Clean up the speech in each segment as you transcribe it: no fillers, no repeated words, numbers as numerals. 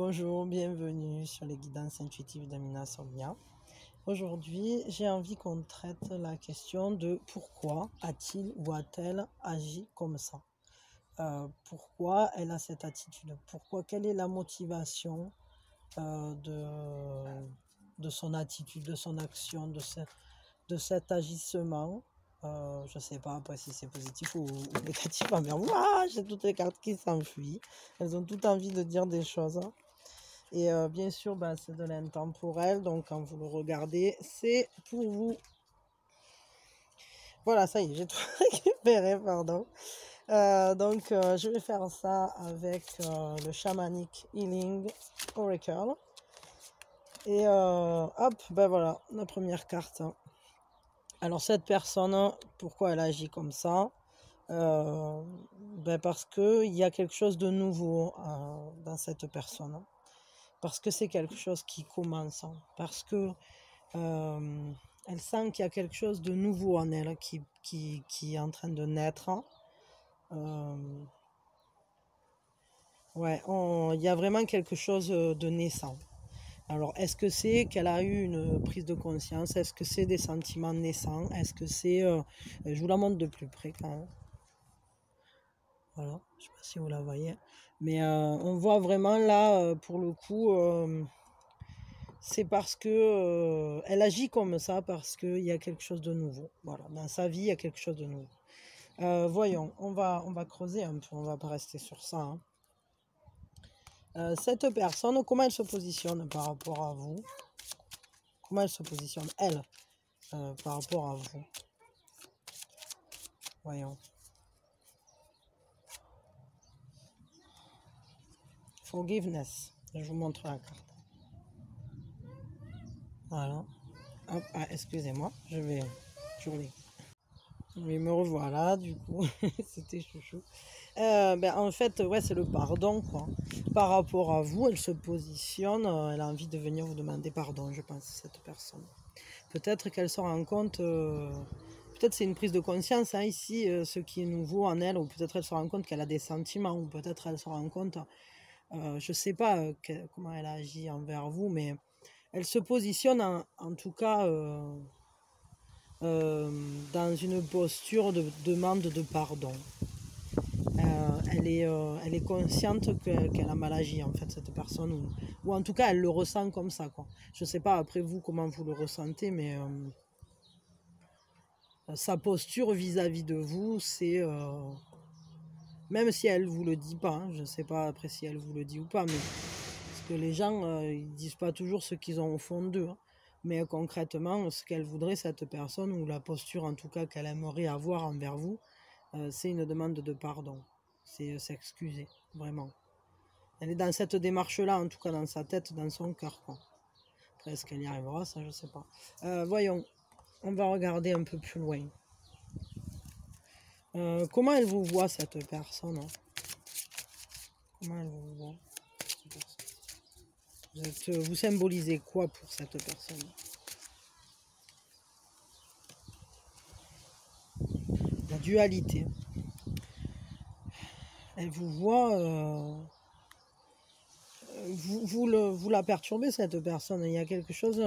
Bonjour, bienvenue sur les guidances intuitives d'Amina Somnia. Aujourd'hui, j'ai envie qu'on traite la question de pourquoi a-t-il ou a-t-elle agi comme ça? Pourquoi elle a cette attitude? Quelle est la motivation de son attitude, de son action, de cet agissement? Je ne sais pas après si c'est positif ou négatif envers moi. J'ai toutes les cartes qui s'enfuient. Elles ont toutes envie de dire des choses. Et bien sûr, c'est de l'intemporel. Donc, quand vous le regardez, c'est pour vous. Voilà, ça y est, j'ai tout récupéré, pardon. Je vais faire ça avec le Shamanic Healing Oracle. Et hop, voilà, la première carte. Alors, cette personne, pourquoi elle agit comme ça? Parce qu'il y a quelque chose de nouveau dans cette personne. Parce que c'est quelque chose qui commence. Parce que elle sent qu'il y a quelque chose de nouveau en elle qui est en train de naître. Il y a vraiment quelque chose de naissant. Alors, est-ce que c'est qu'elle a eu une prise de conscience? Est-ce que c'est des sentiments naissants? Est-ce que c'est... je vous la montre de plus près quand même. Voilà, je ne sais pas si vous la voyez. Mais on voit vraiment là, pour le coup, c'est parce que elle agit comme ça, parce qu'il y a quelque chose de nouveau. Voilà, dans sa vie, il y a quelque chose de nouveau. Voyons, on va creuser un peu, on va pas rester sur ça. Hein. Cette personne, comment elle se positionne par rapport à vous? Comment elle se positionne, elle, par rapport à vous? Voyons. Forgiveness. Je vous montre la carte. Voilà. Hop, excusez-moi, je vais me revoilà, du coup. C'était chouchou. En fait, ouais, c'est le pardon, quoi. Par rapport à vous, elle se positionne, elle a envie de venir vous demander pardon, je pense, cette personne. Peut-être qu'elle se rend compte, peut-être c'est une prise de conscience, hein, ici, ce qui est nouveau en elle, ou peut-être elle se rend compte qu'elle a des sentiments, ou peut-être elle se rend compte, je sais pas comment elle agit envers vous, mais elle se positionne en tout cas dans une posture de demande de pardon. Elle est consciente qu'elle a mal agi, en fait, cette personne, ou en tout cas elle le ressent comme ça, quoi. Je sais pas après vous comment vous le ressentez, mais sa posture vis-à-vis de vous, c'est même si elle vous le dit pas, hein, je sais pas après si elle vous le dit ou pas, mais parce que les gens ils disent pas toujours ce qu'ils ont au fond d'eux, hein. Mais concrètement ce qu'elle voudrait, cette personne, ou la posture en tout cas qu'elle aimerait avoir envers vous, c'est une demande de pardon, c'est s'excuser, vraiment. Elle est dans cette démarche-là, en tout cas dans sa tête, dans son cœur, quoi. Après, est-ce qu'elle y arrivera, ça, je sais pas. Voyons, on va regarder un peu plus loin. Comment elle vous voit, cette personne, hein? Comment elle vous voit, cette personne? Vous symbolisez quoi pour cette personne? La dualité. Elle vous voit... vous la perturbez, cette personne. Il y a quelque chose...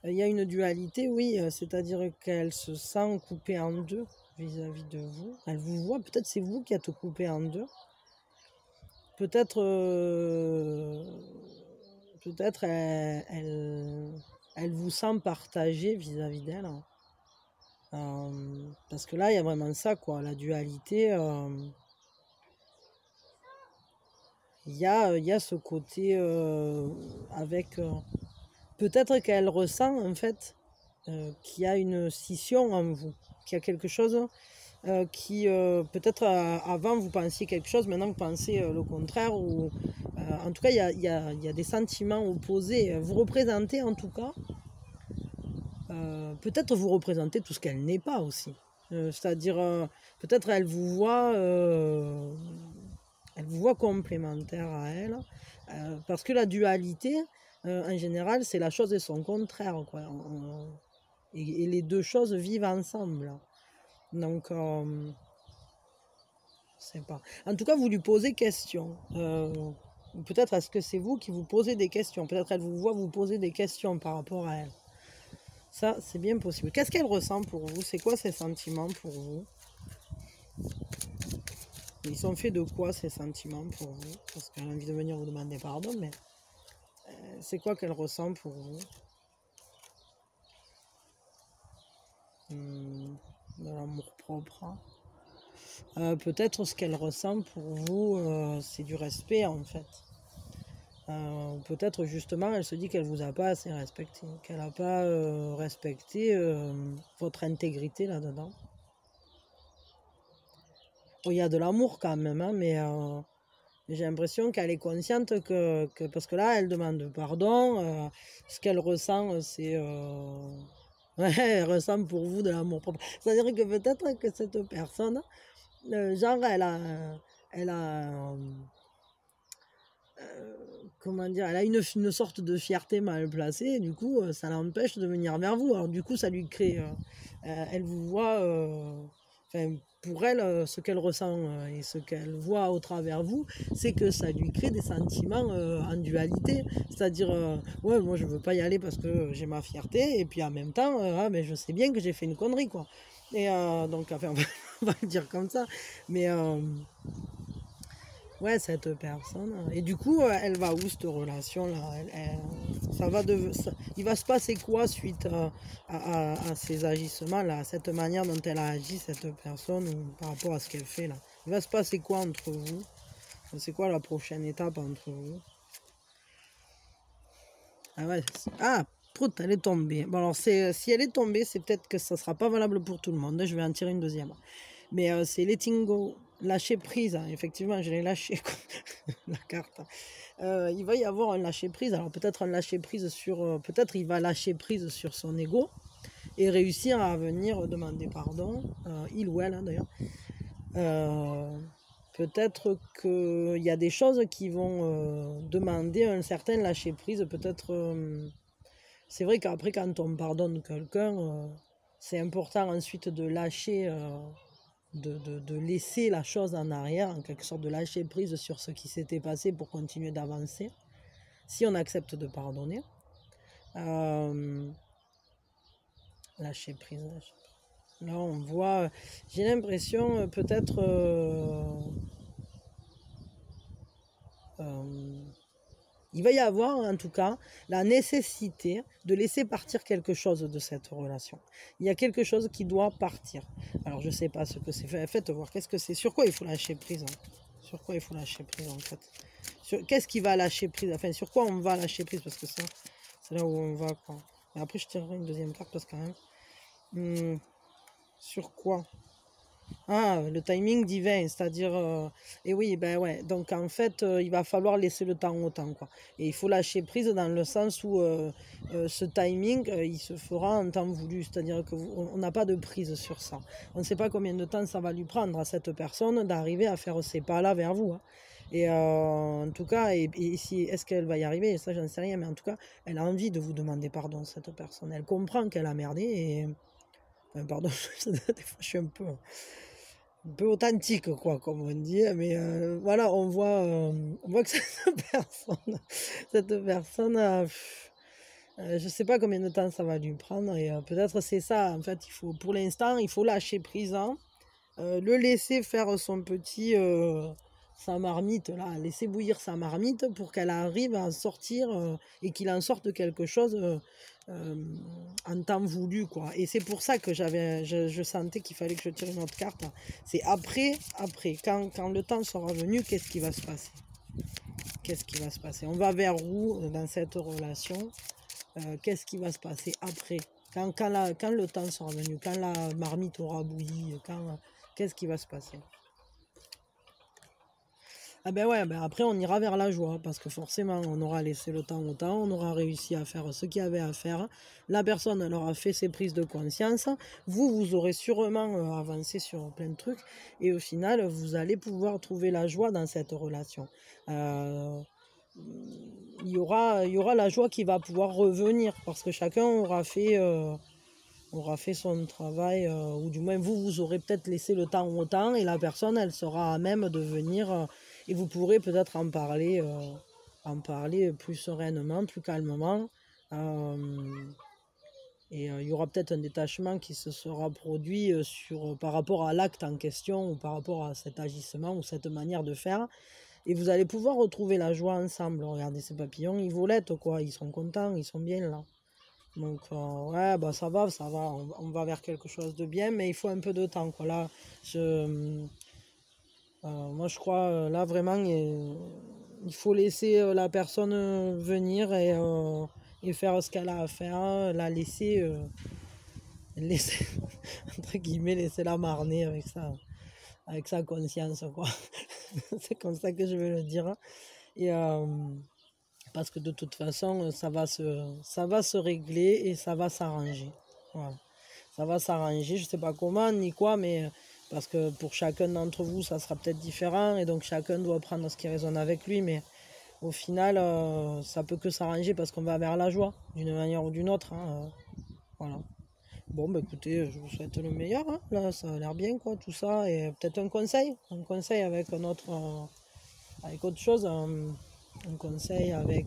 Il y a une dualité, oui, c'est-à-dire qu'elle se sent coupée en deux vis-à-vis de vous. Elle vous voit, peut-être c'est vous qui êtes coupé en deux. Peut-être elle vous sent partagée vis-à-vis d'elle. Parce que là, il y a vraiment ça, quoi, la dualité. Il y a ce côté avec... peut-être qu'elle ressent, en fait, qu'il y a une scission en vous, qu'il y a quelque chose qui, peut-être avant vous pensiez quelque chose, maintenant vous pensez le contraire, ou en tout cas il y a des sentiments opposés. Vous représentez en tout cas, peut-être vous représentez tout ce qu'elle n'est pas aussi. C'est-à-dire, peut-être elle vous voit complémentaire à elle, parce que la dualité, en général, c'est la chose et son contraire, quoi. Et les deux choses vivent ensemble. Donc, je sais pas. En tout cas, vous lui posez question. Ou peut-être est-ce que c'est vous qui vous posez des questions. Peut-être elle vous voit vous poser des questions par rapport à elle. Ça, c'est bien possible. Qu'est-ce qu'elle ressent pour vous? C'est quoi ses sentiments pour vous? Ils sont faits de quoi ces sentiments pour vous? Parce qu'elle a envie de venir vous demander pardon, mais c'est quoi qu'elle ressent pour vous? De l'amour propre. Peut-être ce qu'elle ressent pour vous, c'est du respect en fait. Peut-être justement elle se dit qu'elle vous a pas assez respecté, qu'elle n'a pas respecté votre intégrité là-dedans. Bon, il y a de l'amour quand même, hein, mais j'ai l'impression qu'elle est consciente que parce que là elle demande pardon, ce qu'elle ressent c'est ouais, elle ressent pour vous de l'amour propre. C'est-à-dire que peut-être que cette personne, genre elle a comment dire, elle a une sorte de fierté mal placée, et du coup, ça l'empêche de venir vers vous. Alors du coup, ça lui crée, elle vous voit, enfin, pour elle, ce qu'elle ressent et ce qu'elle voit au travers vous, c'est que ça lui crée des sentiments en dualité. C'est-à-dire, ouais, moi je veux pas y aller parce que j'ai ma fierté, et puis en même temps, ah, mais je sais bien que j'ai fait une connerie, quoi. Et donc, enfin, on va le dire comme ça. Mais ouais, cette personne. Et du coup, elle va où cette relation-là? Il va se passer quoi suite à ces agissements-là, à cette manière dont elle a agi, cette personne, ou par rapport à ce qu'elle fait là? Il va se passer quoi entre vous? C'est quoi la prochaine étape entre vous? Ah ouais, ah, prout, elle est tombée. Bon, alors, si elle est tombée, c'est peut-être que ça sera pas valable pour tout le monde. Je vais en tirer une deuxième. Mais c'est letting go, lâcher prise. Hein. Effectivement, je l'ai lâché, la carte. Il va y avoir un lâcher prise. Alors peut-être un lâcher prise sur... peut-être il va lâcher prise sur son ego et réussir à venir demander pardon. Il ou elle, hein, d'ailleurs. Peut-être qu'il y a des choses qui vont demander un certain lâcher prise. Peut-être... c'est vrai qu'après, quand on pardonne quelqu'un, c'est important ensuite de lâcher... de laisser la chose en arrière, en quelque sorte de lâcher prise sur ce qui s'était passé pour continuer d'avancer, si on accepte de pardonner. Lâcher prise. Là, on voit, j'ai l'impression peut-être... il va y avoir en tout cas la nécessité de laisser partir quelque chose de cette relation. Il y a quelque chose qui doit partir. Alors je ne sais pas ce que c'est. Faites voir qu'est-ce que c'est. Sur quoi il faut lâcher prise, hein. Sur quoi il faut lâcher prise en fait. Qu'est-ce qui va lâcher prise? Enfin, sur quoi on va lâcher prise? Parce que ça, c'est là où on va, quoi. Et après je tirerai une deuxième carte parce que quand même... sur quoi? Ah, le timing divin, c'est-à-dire... et oui, ben ouais, donc en fait, il va falloir laisser le temps au temps, quoi. Et il faut lâcher prise dans le sens où ce timing, il se fera en temps voulu, c'est-à-dire qu'on n'a pas de prise sur ça. On ne sait pas combien de temps ça va lui prendre à cette personne d'arriver à faire ces pas-là vers vous, hein. Et en tout cas, si, est-ce qu'elle va y arriver? Ça, j'en sais rien, mais en tout cas, elle a envie de vous demander pardon, cette personne. Elle comprend qu'elle a merdé et... Enfin, pardon, des fois, je suis un peu authentique, quoi, comme on dit, mais voilà, on voit que cette personne, je sais pas combien de temps ça va lui prendre, et peut-être c'est ça, en fait, pour l'instant, il faut lâcher prise, hein, le laisser faire son petit, sa marmite, là, laisser bouillir sa marmite pour qu'elle arrive à en sortir, et qu'il en sorte quelque chose en temps voulu, quoi. Et c'est pour ça que je sentais qu'il fallait que je tire une autre carte. C'est après, quand le temps sera venu, qu'est-ce qui va se passer? Qu'est-ce qui va se passer? On va vers où dans cette relation? Qu'est-ce qui va se passer après? Quand le temps sera venu, quand la marmite aura bouilli, qu'est-ce qui va se passer? Ah ben ouais, ben après on ira vers la joie, parce que forcément on aura laissé le temps au temps, on aura réussi à faire ce qu'il y avait à faire, la personne elle aura fait ses prises de conscience, vous aurez sûrement avancé sur plein de trucs, et au final vous allez pouvoir trouver la joie dans cette relation. Il y aura la joie qui va pouvoir revenir, parce que chacun aura fait son travail, ou du moins vous aurez peut-être laissé le temps au temps, et la personne elle sera à même de venir... et vous pourrez peut-être en parler plus sereinement, plus calmement. Et il y aura peut-être un détachement qui se sera produit par rapport à l'acte en question ou par rapport à cet agissement ou cette manière de faire. Et vous allez pouvoir retrouver la joie ensemble. Regardez ces papillons, ils volettent quoi, ils sont contents, ils sont bien là. Donc ouais, bah ça va, on va vers quelque chose de bien, mais il faut un peu de temps quoi. Là, moi je crois là vraiment il faut laisser la personne venir et faire ce qu'elle a à faire, la laisser, laisser entre guillemets, laisser la marner avec sa conscience quoi. C'est comme ça que je vais le dire. Et parce que de toute façon, ça va se régler et ça va s'arranger. Voilà. Ça va s'arranger, je ne sais pas comment ni quoi, mais parce que pour chacun d'entre vous, ça sera peut-être différent et donc chacun doit prendre ce qui résonne avec lui, mais au final, ça peut que s'arranger parce qu'on va vers la joie, d'une manière ou d'une autre. Hein, voilà. Bon, bah écoutez, je vous souhaite le meilleur. Hein. Là, ça a l'air bien, quoi, tout ça. Et peut-être un conseil avec avec autre chose. Un conseil avec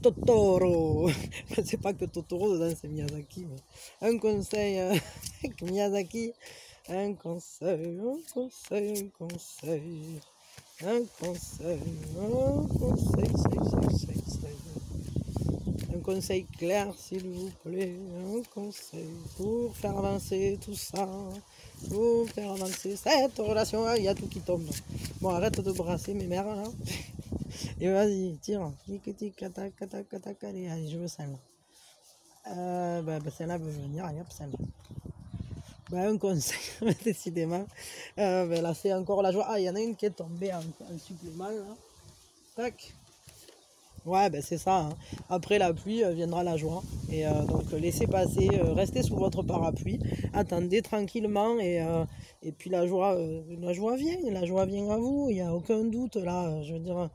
Totoro. C'est pas que Totoro dedans, c'est Miyazaki. Mais un conseil avec Miyazaki. Un conseil, un conseil, un conseil. Un conseil, un conseil clair, s'il vous plaît. Un conseil pour faire avancer tout ça. Pour faire avancer cette relation. Ah, il y a tout qui tombe. Bon, arrête de brasser mes mères là. Et vas-y, tire. Allez, je veux celle-là. Celle-là veut venir. Allez, hop, celle-là. Un conseil, décidément. Là, c'est encore la joie. Ah, il y en a une qui est tombée en supplément là. Tac. Ouais, c'est ça. Hein. Après la pluie viendra la joie. Et donc laissez passer, restez sous votre parapluie, attendez tranquillement et puis la joie vient à vous. Il n'y a aucun doute là. Je veux dire.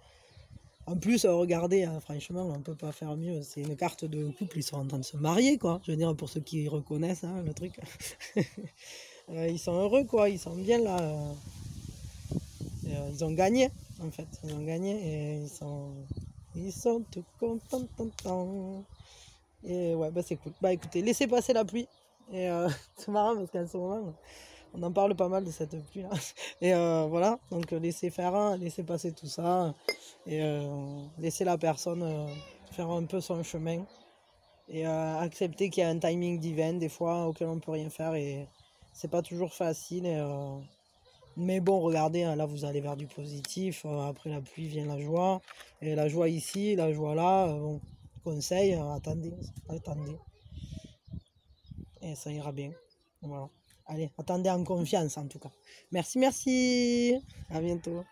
En plus, regardez, hein, franchement, on peut pas faire mieux. C'est une carte de couple, ils sont en train de se marier, quoi. Je veux dire, pour ceux qui reconnaissent hein, le truc. Ils sont heureux, quoi. Ils sont bien là. Ils ont gagné, en fait. Ils ont gagné et ils sont tout contents. Et ouais, c'est cool. Bah écoutez, laissez passer la pluie. Et c'est marrant parce qu'en ce moment, on en parle pas mal de cette pluie là. Et voilà, donc laissez faire, laissez passer tout ça. Et laissez la personne faire un peu son chemin. Et accepter qu'il y a un timing divin des fois auquel on peut rien faire. Et c'est pas toujours facile. Mais bon, regardez, hein, là vous allez vers du positif. Après la pluie vient la joie. Et la joie ici, la joie là. Bon, conseil, attendez. Et ça ira bien. Voilà. Allez, attendez en confiance en tout cas. Merci. À bientôt.